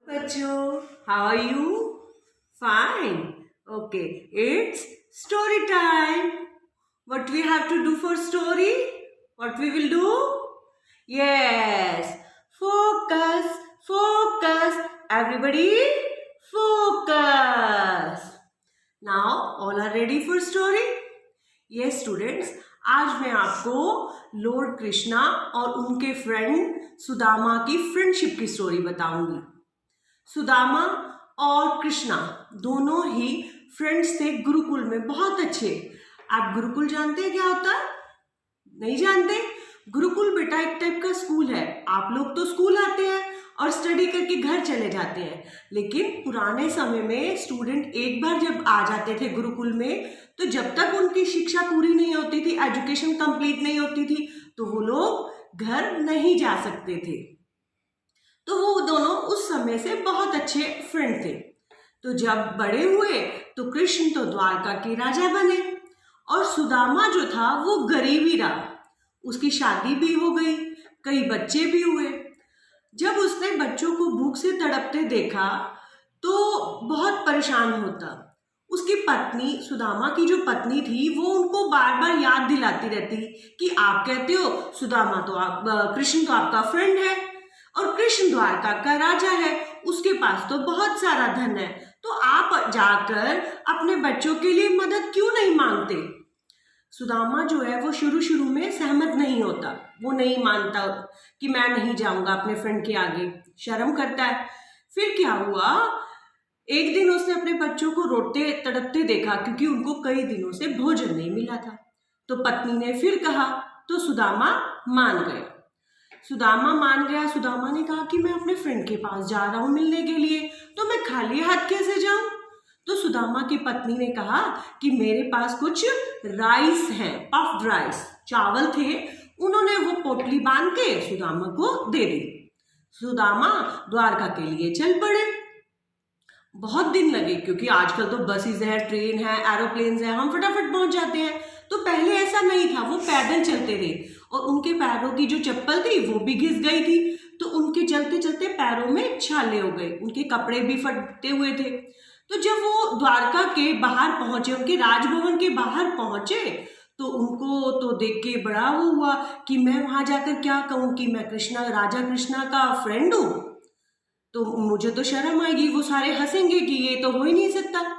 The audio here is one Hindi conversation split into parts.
Bachcho, how are you? Fine. Okay, it's story time. What we have to do for story? What we will do? Yes. Focus, focus. Everybody, focus. Now, all are ready for story? Yes, students. आज मैं आपको लॉर्ड कृष्णा और उनके फ्रेंड सुदामा की फ्रेंडशिप की स्टोरी बताऊंगी। सुदामा और कृष्णा दोनों ही फ्रेंड्स थे गुरुकुल में, बहुत अच्छे। आप गुरुकुल जानते हैं क्या होता है? नहीं जानते? गुरुकुल बेटा एक टाइप का स्कूल है। आप लोग तो स्कूल आते हैं और स्टडी करके घर चले जाते हैं, लेकिन पुराने समय में स्टूडेंट एक बार जब आ जाते थे गुरुकुल में, तो जब तक उनकी शिक्षा पूरी नहीं होती थी, एजुकेशन कंप्लीट नहीं होती थी, तो वो लोग घर नहीं जा सकते थे। तो वो दोनों उस समय से बहुत अच्छे फ्रेंड थे। तो जब बड़े हुए तो कृष्ण तो द्वारका के राजा बने और सुदामा जो था वो गरीब ही रहा। उसकी शादी भी हो गई, कई बच्चे भी हुए। जब उसने बच्चों को भूख से तड़पते देखा तो बहुत परेशान होता। उसकी पत्नी, सुदामा की जो पत्नी थी, वो उनको बार बार याद दिलाती रहती कि आप कहते हो सुदामा तो कृष्ण तो आपका फ्रेंड है और कृष्ण द्वारका का राजा है, उसके पास तो बहुत सारा धन है, तो आप जाकर अपने बच्चों के लिए मदद क्यों नहीं मांगते। सुदामा जो है वो शुरू शुरू में सहमत नहीं होता, वो नहीं मानता कि मैं नहीं जाऊंगा अपने फ्रेंड के आगे, शर्म करता है। फिर क्या हुआ, एक दिन उसने अपने बच्चों को रोते तड़पते देखा क्योंकि उनको कई दिनों से भोजन नहीं मिला था। तो पत्नी ने फिर कहा तो सुदामा मान गया। सुदामा मान गया। सुदामा ने कहा कि मैं अपने फ्रेंड के पास जा रहा हूँ मिलने के लिए, तो मैं खाली हाथ कैसे जाऊं। तो सुदामा की पत्नी ने कहा कि मेरे पास कुछ राइस है, पफ्ड राइस, चावल थे, उन्होंने वो पोटली बांध के सुदामा को दे दी। सुदामा द्वारका के लिए चल पड़े। बहुत दिन लगे क्योंकि आजकल तो बसेस है, ट्रेन है, एरोप्लेन्स है, हम फटाफट पहुंच जाते हैं। तो पहले ऐसा नहीं था, वो पैदल चलते थे और उनके पैरों की जो चप्पल थी वो भी घिस गई थी, तो उनके चलते चलते पैरों में छाले हो गए, उनके कपड़े भी फटते हुए थे। तो जब वो द्वारका के बाहर पहुंचे, उनके राजभवन के बाहर पहुंचे, तो उनको तो देख के बड़ा वो हुआ कि मैं वहां जाकर क्या कहूँ कि मैं राजा कृष्णा का फ्रेंड हूँ, तो मुझे तो शर्म आएगी, वो सारे हंसेंगे कि ये तो हो ही नहीं सकता।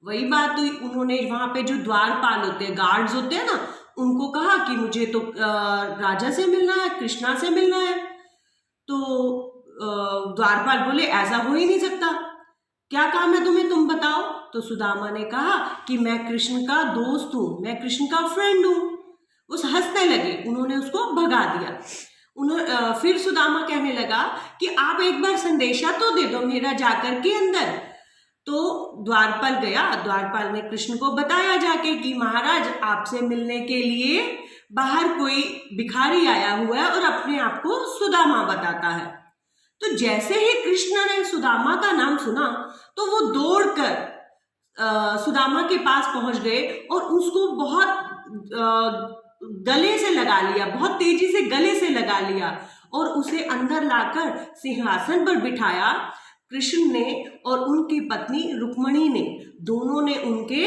वही बात हुई, उन्होंने वहां पे जो द्वारपाल होते हैं, गार्ड्स होते हैं ना, उनको कहा कि मुझे तो राजा से मिलना है, कृष्णा से मिलना है। तो द्वारपाल बोले ऐसा हो ही नहीं सकता, क्या काम है तुम्हें, तुम बताओ। तो सुदामा ने कहा कि मैं कृष्ण का दोस्त हूँ, मैं कृष्ण का फ्रेंड हूँ। उस हंसने लगे, उन्होंने उसको भगा दिया। फिर सुदामा कहने लगा कि आप एक बार संदेशा तो दे दो मेरा जाकर के अंदर। तो द्वारपाल गया, द्वारपाल ने कृष्ण को बताया जाके कि महाराज आपसे मिलने के लिए बाहर कोई भिखारी आया हुआ है और अपने आप को सुदामा बताता है। तो जैसे ही कृष्ण ने सुदामा का नाम सुना तो वो दौड़कर सुदामा के पास पहुंच गए और उसको बहुत गले से लगा लिया, बहुत तेजी से गले से लगा लिया और उसे अंदर लाकर सिंहासन पर बिठाया। कृष्ण ने और उनकी पत्नी रुक्मणी ने, दोनों ने उनके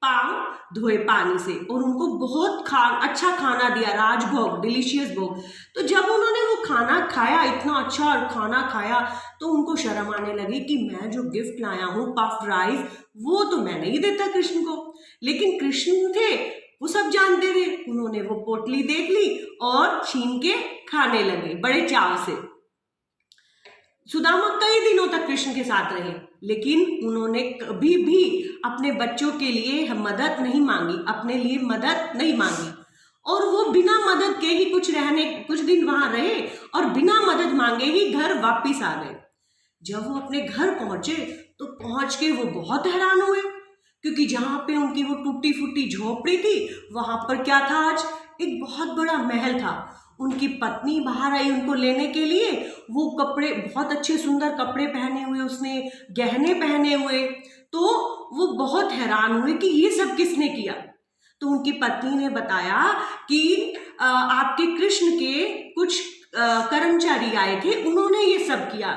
पांव धोए पानी से और उनको बहुत अच्छा खाना दिया, राजभोग, डिलीशियस भोग। तो जब उन्होंने वो खाना खाया, इतना अच्छा खाना खाया, तो उनको शर्म आने लगी कि मैं जो गिफ्ट लाया हूँ पफ्ड राइस, वो तो मैं नहीं देता कृष्ण को। लेकिन कृष्ण थे, वो सब जानते थे, उन्होंने वो पोटली देख ली और छीन के खाने लगे बड़े चाव से। सुदामा कई दिनों तक कृष्ण के साथ रहे, लेकिन उन्होंने कभी भी अपने बच्चों के लिए मदद नहीं मांगी, अपने लिए मदद नहीं मांगी, और वो बिना मदद के ही कुछ दिन वहां रहे और बिना मदद मांगे ही घर वापिस आ गए। जब वो अपने घर पहुंचे तो पहुंच के वो बहुत हैरान हुए क्योंकि जहां पे उनकी वो टूटी फूटी झोपड़ी थी, वहां पर क्या था, आज एक बहुत बड़ा महल था। उनकी पत्नी बाहर आई उनको लेने के लिए, वो कपड़े, बहुत अच्छे सुंदर कपड़े पहने हुए, उसने गहने पहने हुए। तो वो बहुत हैरान हुए कि ये सब किसने किया। तो उनकी पत्नी ने बताया कि आपके कृष्ण के कुछ कर्मचारी आए थे, उन्होंने ये सब किया।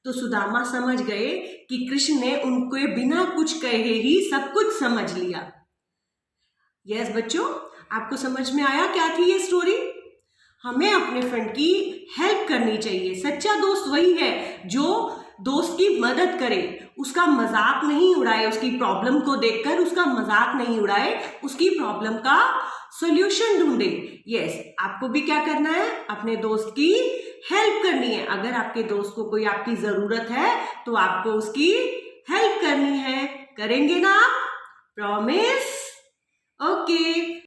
तो सुदामा समझ गए कि कृष्ण ने उनके बिना कुछ कहे ही सब कुछ समझ लिया। यस बच्चों, आपको समझ में आया क्या थी ये स्टोरी? हमें अपने फ्रेंड की हेल्प करनी चाहिए। सच्चा दोस्त वही है जो दोस्त की मदद करे, उसका मजाक नहीं उड़ाए, उसकी प्रॉब्लम को देखकर उसका मजाक नहीं उड़ाए, उसकी प्रॉब्लम का सॉल्यूशन ढूंढे। यस, आपको भी क्या करना है? अपने दोस्त की हेल्प करनी है। अगर आपके दोस्त को कोई आपकी जरूरत है तो आपको उसकी हेल्प करनी है। करेंगे ना आप? प्रॉमिस? ओके।